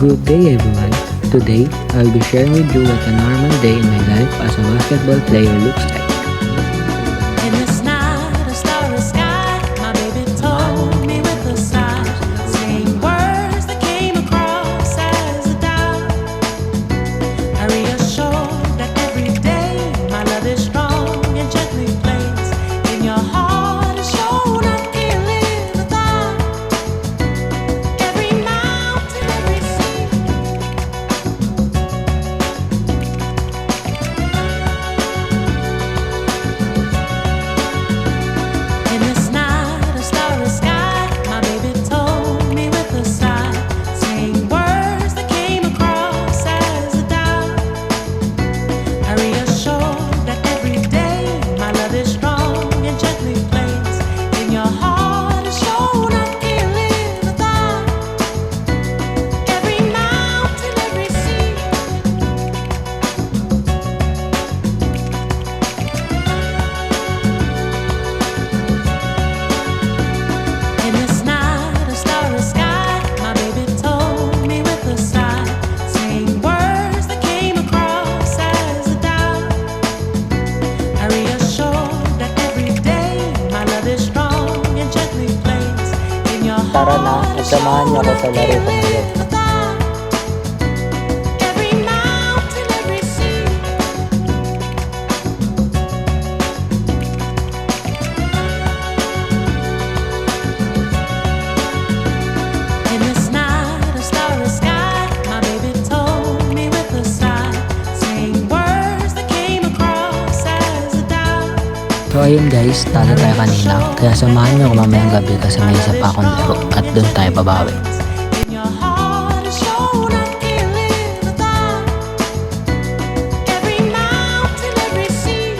Good day everyone. Today, I'll be sharing with you what a normal day in my life as a basketball player looks like. In this night, a starry sky, my baby told me with a sigh, saying words that came across as a doubt. I reassured that every day my love is strong and gently placed in your heart is shown. I can't live without every mountain, every sea. In this night, a starry sky, my baby told me with a sigh, saying words that came across as a doubt. I reassured that every day my love is strong and gently placed in your heart is shown. I can't live without every mountain, every sea. In this night, a starry sky, my baby told me with a sigh, saying words that came across as a doubt. I reassured that every day my love is strong and gently placed in your Tara na, heart. at samahan niyo ako sa laro ko ngayon. Every mountain, every sea. In this night, a starry sky, my baby told me with a sigh, saying words that came across as a doubt. So ayun guys, talo tayo kanina. Kaya samahan niyo ako mamayang gabi kasi may isa pa akong laro at doon tayo babawi. In your heart is shown. I can't live without every mountain, every sea.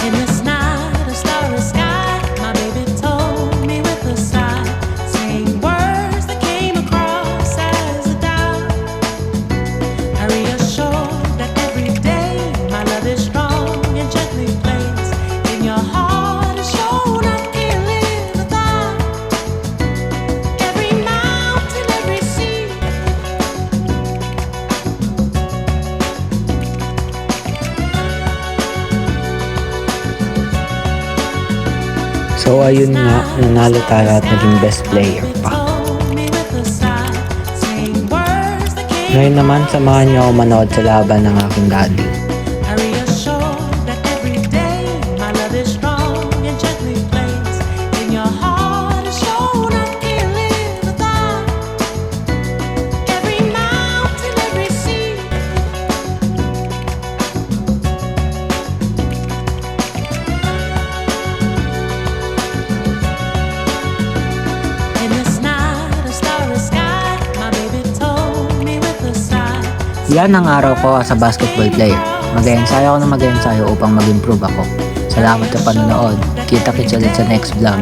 In this night, a starry sky, my baby told me with a sigh, saying words that came across as a doubt. I reassured that every day my love is strong and gently placed in your heart is shown. I can't live without every mountain, every sea. So ayun nga, nanalo tayo at naging best player pa. Ngayon naman, samahan niyo ako manood sa laban ng aking daddy. I reassured that every day my love is strong and gently placed in your heart is shown. I can't live without every mountain, every sea. In this night, a starry sky, my baby told me with a sigh. Yan ang araw ko as a basketball player. Mag-ensayo ako na mag-ensayo upang mag-improve ako. Salamat sa panonood. Kita-kits ulit sa next vlog.